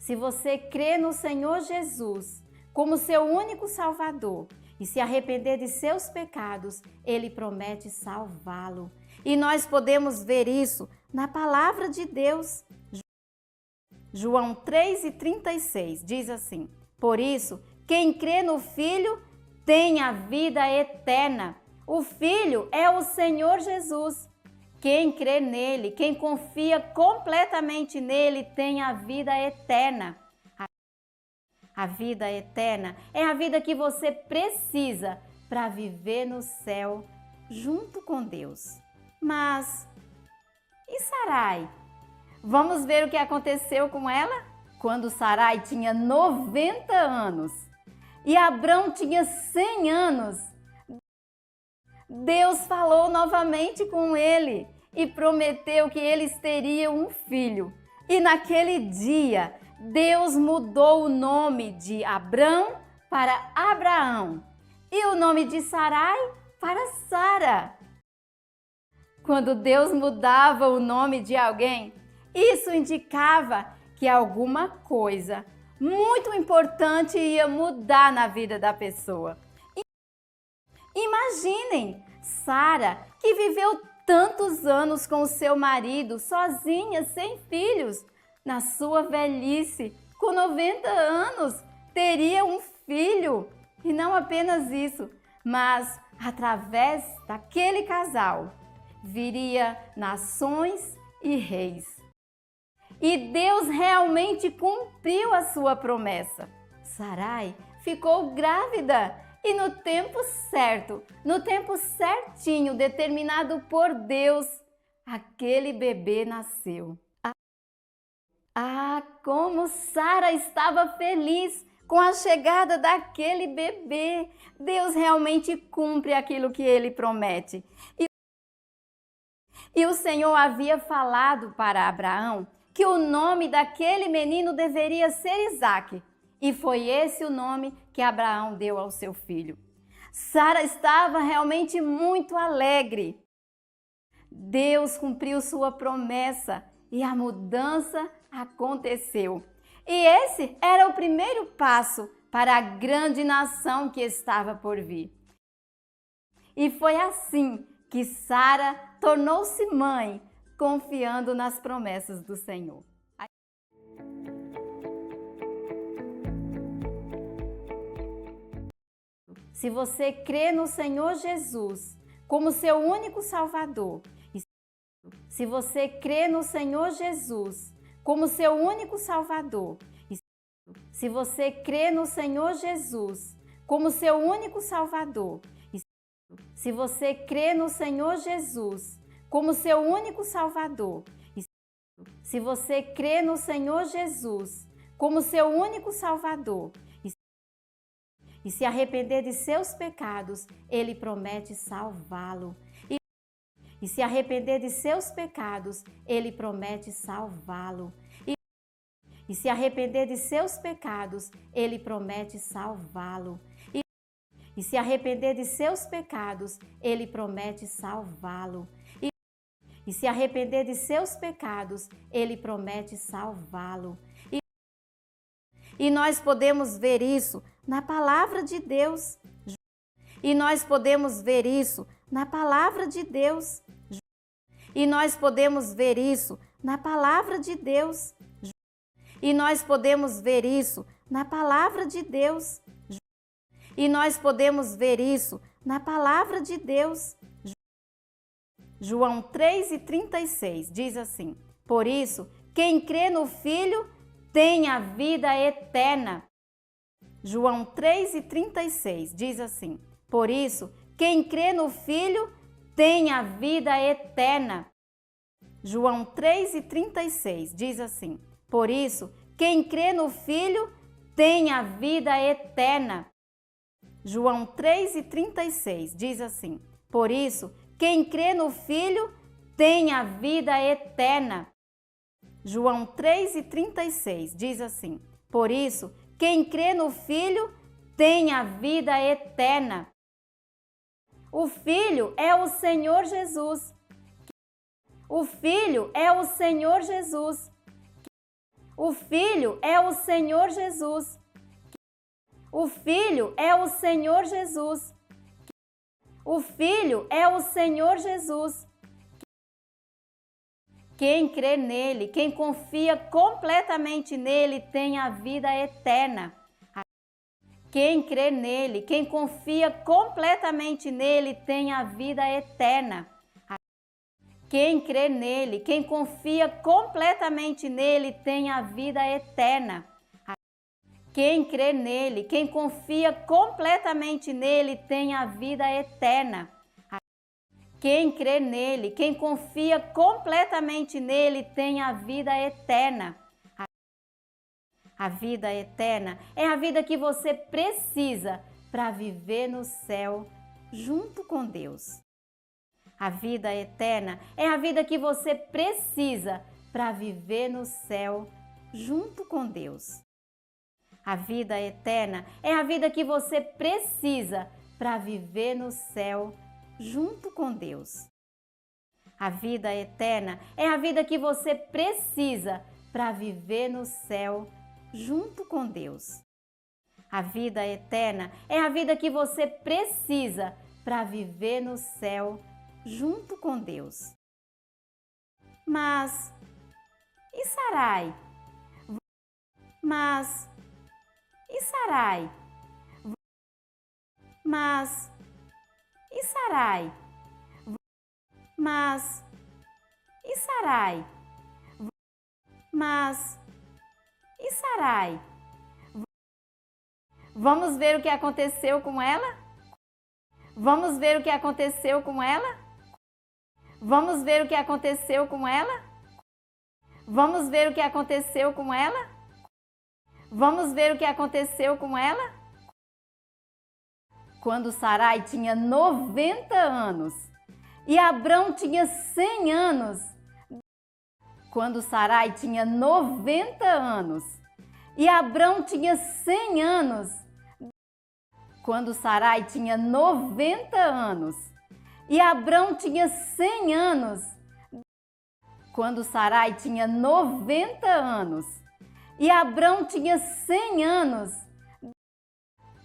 Se você crê no Senhor Jesus como seu único Salvador e se arrepender de seus pecados, Ele promete salvá-lo. E nós podemos ver isso na palavra de Deus. João 3,36 diz assim: por isso, quem crê no Filho tem a vida eterna. O Filho é o Senhor Jesus. Quem crê nele, quem confia completamente nele, tem a vida eterna. A vida eterna é a vida que você precisa para viver no céu junto com Deus. Mas e Sarai? Vamos ver o que aconteceu com ela? Quando Sarai tinha 90 anos e Abrão tinha 100 anos, Deus falou novamente com ele e prometeu que eles teriam um filho. E naquele dia, Deus mudou o nome de Abrão para Abraão e o nome de Sarai para Sara. Quando Deus mudava o nome de alguém, isso indicava que alguma coisa muito importante ia mudar na vida da pessoa. Imaginem, Sara, que viveu tantos anos com o seu marido, sozinha, sem filhos, na sua velhice, com 90 anos, teria um filho. E não apenas isso, mas através daquele casal, viria nações e reis. E Deus realmente cumpriu a sua promessa. Sarai ficou grávida e no tempo certo, no tempo certinho determinado por Deus, aquele bebê nasceu. Como Sara estava feliz com a chegada daquele bebê. Deus realmente cumpre aquilo que ele promete. E o Senhor havia falado para Abraão que o nome daquele menino deveria ser Isaque. E foi esse o nome que Abraão deu ao seu filho. Sara estava realmente muito alegre. Deus cumpriu sua promessa e a mudança aconteceu. E esse era o primeiro passo para a grande nação que estava por vir. E foi assim que Sara tornou-se mãe, confiando nas promessas do Senhor. Se você crê no Senhor Jesus como seu único Salvador, se você crê no Senhor Jesus como seu único Salvador, se você crê no Senhor Jesus como seu único Salvador, se você crê no Senhor Jesus como seu único Salvador, se você crê no Senhor Jesus como seu único Salvador, e se arrepender de seus pecados, Ele promete salvá-lo. E se arrepender de seus pecados, Ele promete salvá-lo. E se arrepender de seus pecados, Ele promete salvá-lo. E se arrepender de seus pecados, Ele promete salvá-lo. E se arrepender de seus pecados, Ele promete salvá-lo. E nós podemos ver isso na palavra de Deus. E nós podemos ver isso na palavra de Deus. E nós podemos ver isso na palavra de Deus. E nós podemos ver isso na palavra de Deus. E nós podemos ver isso na palavra de Deus. João 3,36 diz assim: por isso, quem crê no Filho tem a vida eterna. João 3,36 diz assim: por isso, quem crê no Filho tem a vida eterna. João 3,36 diz assim: por isso, quem crê no Filho tem a vida eterna. João 3,36 diz assim: por isso, quem crê no Filho tem a vida eterna. João 3,36 diz assim: por isso, quem crê no Filho tem a vida eterna. O Filho é o Senhor Jesus. O Filho é o Senhor Jesus. O Filho é o Senhor Jesus. O Filho é o Senhor Jesus. O Filho é o Senhor Jesus. Quem crê nele, quem confia completamente nele, tem a vida eterna. Quem crê nele, quem confia completamente nele, tem a vida eterna. Quem crê nele, quem confia completamente nele, tem a vida eterna. Quem crê nele, quem confia completamente nele, tem a vida eterna. Quem crê nele, quem confia completamente nele, tem a vida eterna. A vida eterna é a vida que você precisa para viver no céu junto com Deus. A vida eterna é a vida que você precisa para viver no céu junto com Deus. A vida eterna é a vida que você precisa para viver no céu junto com Deus. A vida eterna é a vida que você precisa para viver no céu junto com Deus. A vida eterna é a vida que você precisa para viver no céu junto com Deus. Mas e Sarai? Mas e Sarai? Mas e Sarai? Mas e Sarai? Mas e Sarai? Vamos ver o que aconteceu com ela? Vamos ver o que aconteceu com ela? Vamos ver o que aconteceu com ela? Vamos ver o que aconteceu com ela? Vamos ver o que aconteceu com ela? Quando Sarai tinha 90 anos e Abrão tinha 100 anos. Quando Sarai tinha 90 anos e Abrão tinha 100 anos. Quando Sarai tinha 90 anos e Abrão tinha 100 anos. Quando Sarai tinha 90 anos e Abrão tinha 100 anos.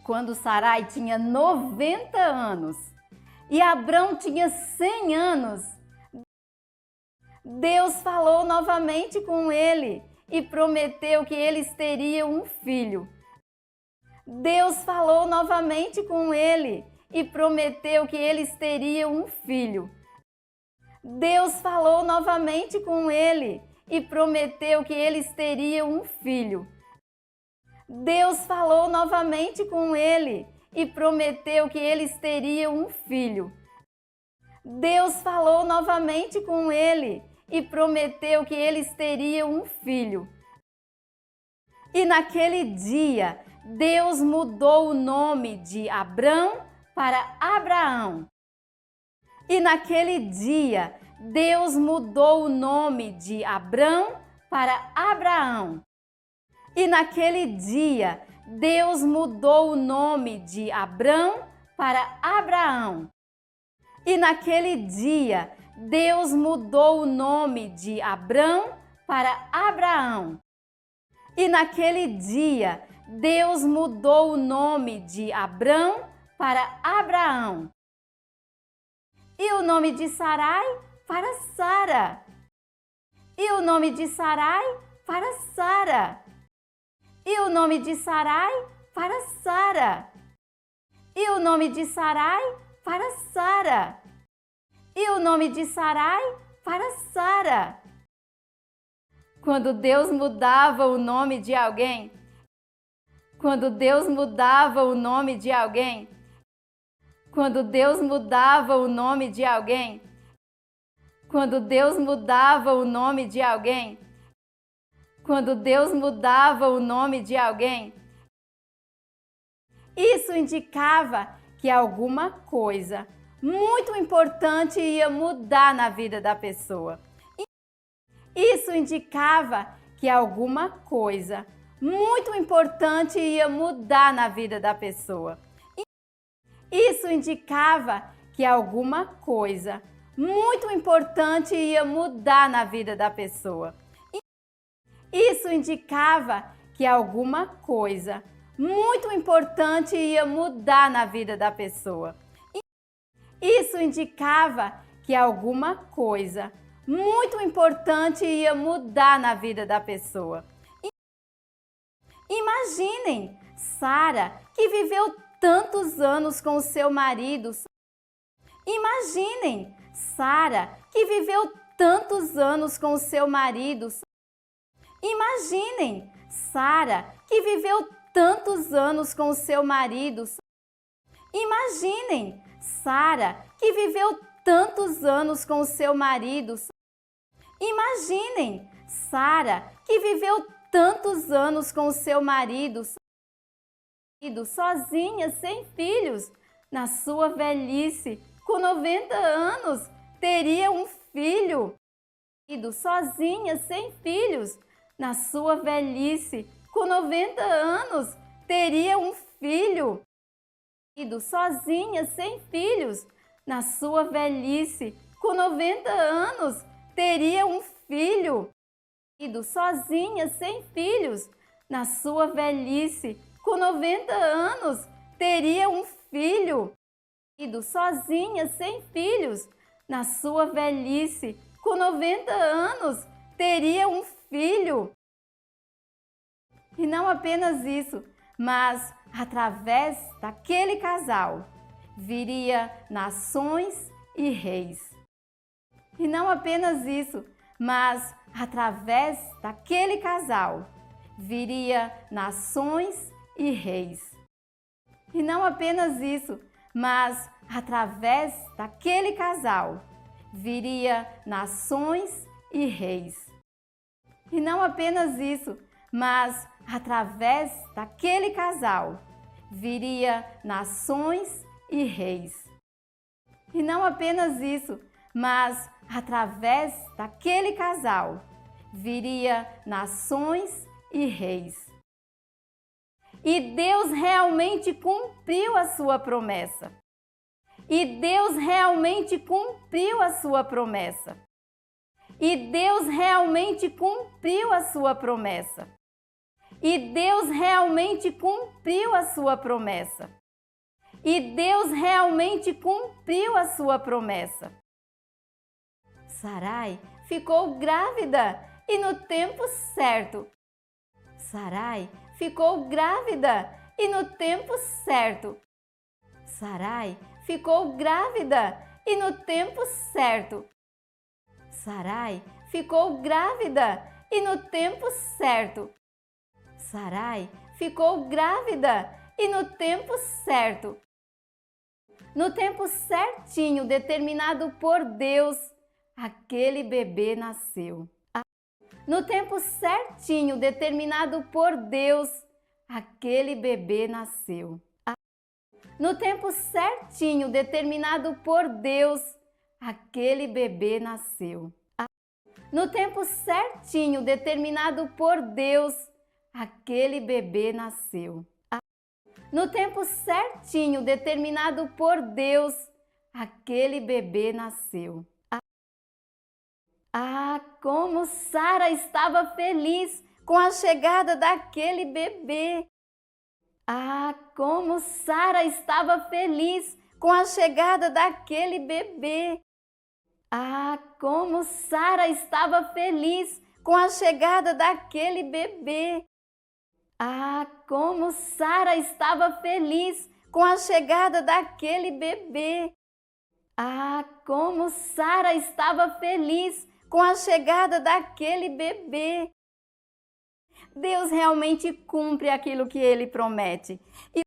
Quando Sarai tinha 90 anos e Abrão tinha 100 anos, Deus falou novamente com ele e prometeu que eles teriam um filho. Deus falou novamente com ele e prometeu que eles teriam um filho. Deus falou novamente com ele e prometeu que eles teriam um filho. Deus falou novamente com ele e prometeu que eles teriam um filho. Deus falou novamente com ele e prometeu que eles teriam um filho. E naquele dia, Deus mudou o nome de Abrão para Abraão. E naquele dia, Deus mudou o nome de Abrão para Abraão. E naquele dia, Deus mudou o nome de Abrão para Abraão. E naquele dia, Deus mudou o nome de Abrão para Abraão. E naquele dia, Deus mudou o nome de Abrão para Abraão. E o nome de Sarai para Sara. E o nome de Sarai para Sara. E o nome de Sarai para Sara. E o nome de Sarai para Sara. E o nome de Sarai para Sara. Quando Deus mudava o nome de alguém, quando Deus mudava o nome de alguém, quando Deus mudava o nome de alguém, quando Deus mudava o nome de alguém, quando Deus mudava o nome de alguém, isso indicava que alguma coisa muito importante ia mudar na vida da pessoa. Isso indicava que alguma coisa muito importante ia mudar na vida da pessoa. Isso indicava que alguma coisa muito importante ia mudar na vida da pessoa. Isso indicava que alguma coisa muito importante ia mudar na vida da pessoa. Isso indicava que alguma coisa muito importante ia mudar na vida da pessoa. Imaginem Sara, que viveu tantos anos com o seu marido. Imaginem Sara, que viveu tantos anos com o seu marido. Imaginem Sara, que viveu tantos anos com o seu marido. Imaginem Sara, que viveu tantos anos com o seu marido. Imaginem Sara, que viveu tantos anos com o seu marido, sozinha, sem filhos. Na sua velhice, com 90 anos, teria um filho. Sozinha, sem filhos. Na sua velhice, com 90 anos, teria um filho. Sozinha, sem filhos. Na sua velhice, com 90 anos, teria um filho. Sozinha, sem filhos. Na sua velhice, com 90 anos, teria um filho. Sozinha, sem filhos. Na sua velhice, com 90 anos, teria um filho. E não apenas isso, mas através daquele casal, viria nações e reis. E não apenas isso, mas através daquele casal, viria nações e reis. E não apenas isso, mas através daquele casal, viria nações e reis. E não apenas isso, mas através daquele casal, viria nações e reis. E não apenas isso, mas através daquele casal, viria nações e reis. E Deus realmente cumpriu a sua promessa. E Deus realmente cumpriu a sua promessa. E Deus realmente cumpriu a sua promessa. E Deus realmente cumpriu a sua promessa. E Deus realmente cumpriu a sua promessa. Sarai ficou grávida e no tempo certo. Sarai ficou grávida e no tempo certo. Sarai ficou grávida e no tempo certo. Sarai ficou grávida e no tempo certo. Sarai ficou grávida e no tempo certo. No tempo certinho determinado por Deus, aquele bebê nasceu. No tempo certinho determinado por Deus, aquele bebê nasceu. No tempo certinho determinado por Deus, aquele bebê nasceu. No tempo certinho determinado por Deus, aquele bebê nasceu. No tempo certinho determinado por Deus, aquele bebê nasceu. Ah, como Sara estava feliz com a chegada daquele bebê! Ah, como Sara estava feliz com a chegada daquele bebê! Ah, como Sara estava feliz com a chegada daquele bebê! Ah, como Sara estava feliz com a chegada daquele bebê! Ah, como Sara estava feliz com a chegada daquele bebê! Deus realmente cumpre aquilo que Ele promete. E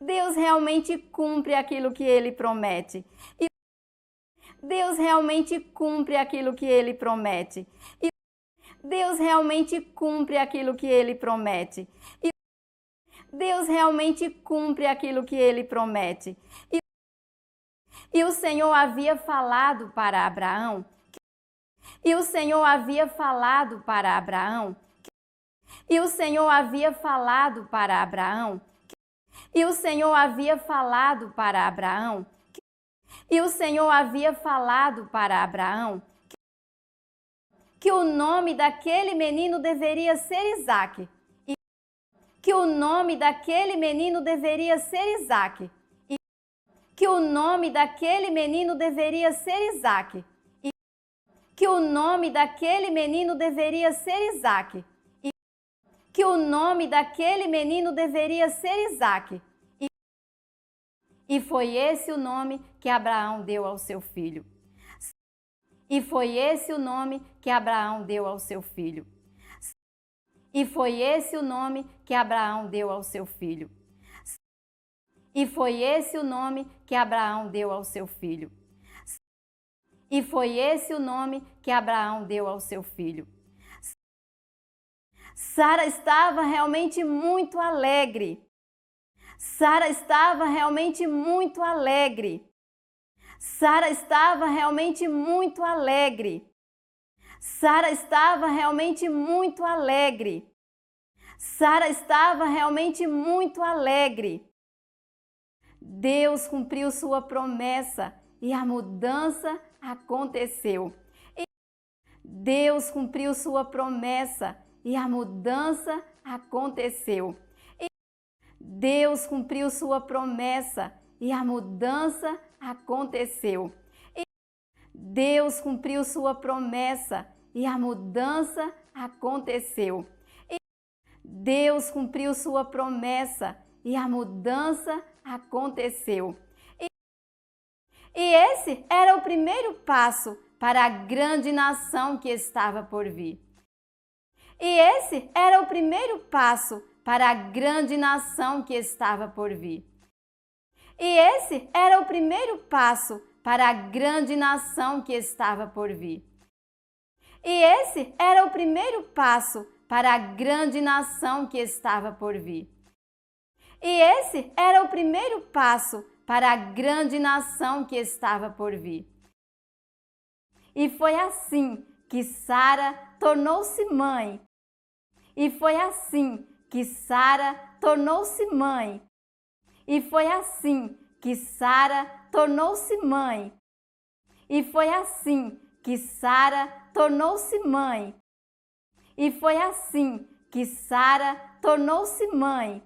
Deus realmente cumpre aquilo que Ele promete. E Deus realmente cumpre aquilo que Ele promete. E Deus realmente cumpre aquilo que Ele promete. E Deus realmente cumpre aquilo que Ele promete. E o Senhor havia falado para Abraão. E o Senhor havia falado para Abraão. E o Senhor havia falado para Abraão. E o Senhor havia falado para Abraão. E o Senhor havia falado para Abraão que o nome daquele menino deveria ser Isaque. Que o nome daquele menino deveria ser Isaque. Que o nome daquele menino deveria ser Isaque. Que o nome daquele menino deveria ser Isaque. Que o nome daquele menino deveria ser Isaque. E foi esse o nome que Abraão deu ao seu filho. E foi esse o nome que Abraão deu ao seu filho. E foi esse o nome que Abraão deu ao seu filho. E foi esse o nome que Abraão deu ao seu filho. E foi esse o nome que Abraão deu ao seu filho. Sara estava realmente muito alegre. Sara estava realmente muito alegre. Sara estava realmente muito alegre. Sara estava realmente muito alegre. Sara estava realmente muito alegre. Deus cumpriu sua promessa e a mudança aconteceu. Deus cumpriu sua promessa e a mudança aconteceu. Deus cumpriu sua promessa e a mudança aconteceu. Deus cumpriu sua promessa e a mudança aconteceu. Deus cumpriu sua promessa e a mudança aconteceu. E esse era o primeiro passo para a grande nação que estava por vir. E esse era o primeiro passo para a grande nação que estava por vir. E esse era o primeiro passo para a grande nação que estava por vir. E esse era o primeiro passo para a grande nação que estava por vir. E esse era o primeiro passo para a grande nação que estava por vir. E foi assim que Sara tornou-se mãe. E foi assim que Sara tornou-se mãe. E foi assim que Sara tornou-se mãe. E foi assim que Sara tornou-se mãe. E foi assim que Sara tornou-se mãe,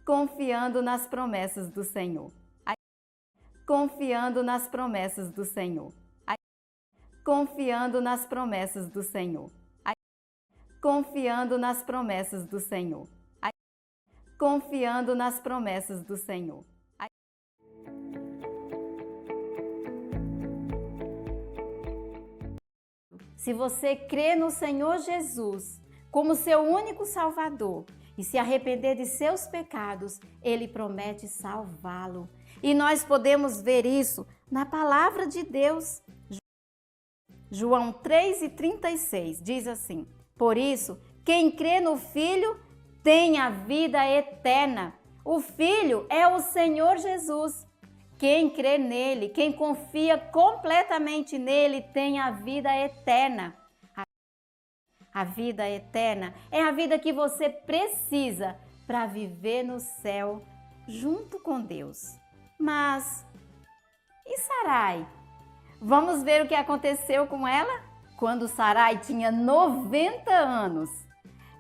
confiando nas promessas do Senhor. Confiando nas promessas do Senhor. Confiando nas promessas do Senhor. Confiando nas promessas do Senhor. Confiando nas promessas do Senhor. Se você crê no Senhor Jesus como seu único Salvador e se arrepender de seus pecados, Ele promete salvá-lo. E nós podemos ver isso na palavra de Deus. João 3,36 diz assim: por isso, quem crê no Filho tem a vida eterna. O Filho é o Senhor Jesus. Quem crê nele, quem confia completamente nele, tem a vida eterna. A vida eterna é a vida que você precisa para viver no céu junto com Deus. Mas e Sarai? Vamos ver o que aconteceu com ela? Quando Sarai tinha 90 anos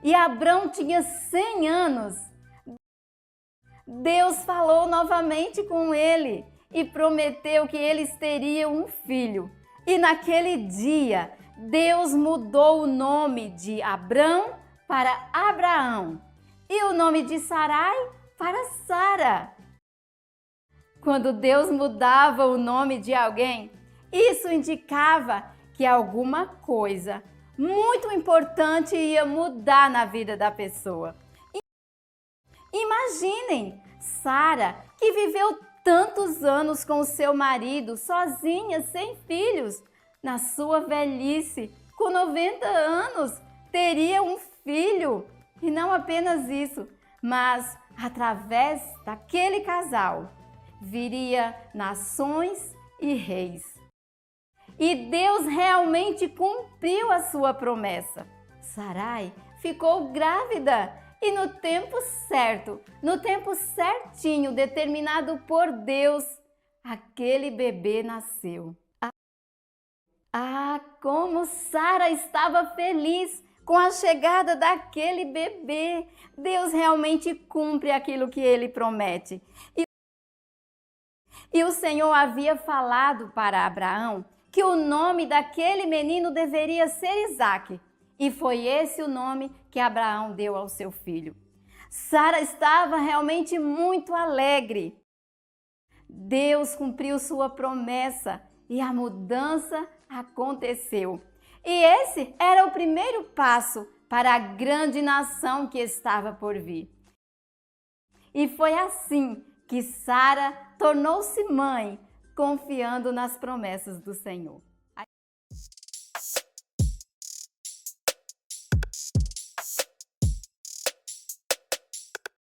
e Abrão tinha 100 anos, Deus falou novamente com ele e prometeu que eles teriam um filho. E naquele dia, Deus mudou o nome de Abrão para Abraão e o nome de Sarai para Sara. Quando Deus mudava o nome de alguém, isso indicava que alguma coisa muito importante ia mudar na vida da pessoa. Imaginem, Sara, que viveu tantos anos com o seu marido, sozinha, sem filhos, na sua velhice, com 90 anos, teria um filho. E não apenas isso, mas através daquele casal, viria nações e reis. E Deus realmente cumpriu a sua promessa. Sarai ficou grávida. E no tempo certo, no tempo certinho determinado por Deus, aquele bebê nasceu. Ah, como Sara estava feliz com a chegada daquele bebê! Deus realmente cumpre aquilo que ele promete. E o Senhor havia falado para Abraão que o nome daquele menino deveria ser Isaque. E foi esse o nome que Abraão deu ao seu filho. Sara estava realmente muito alegre. Deus cumpriu sua promessa e a mudança aconteceu. E esse era o primeiro passo para a grande nação que estava por vir. E foi assim que Sara tornou-se mãe, confiando nas promessas do Senhor.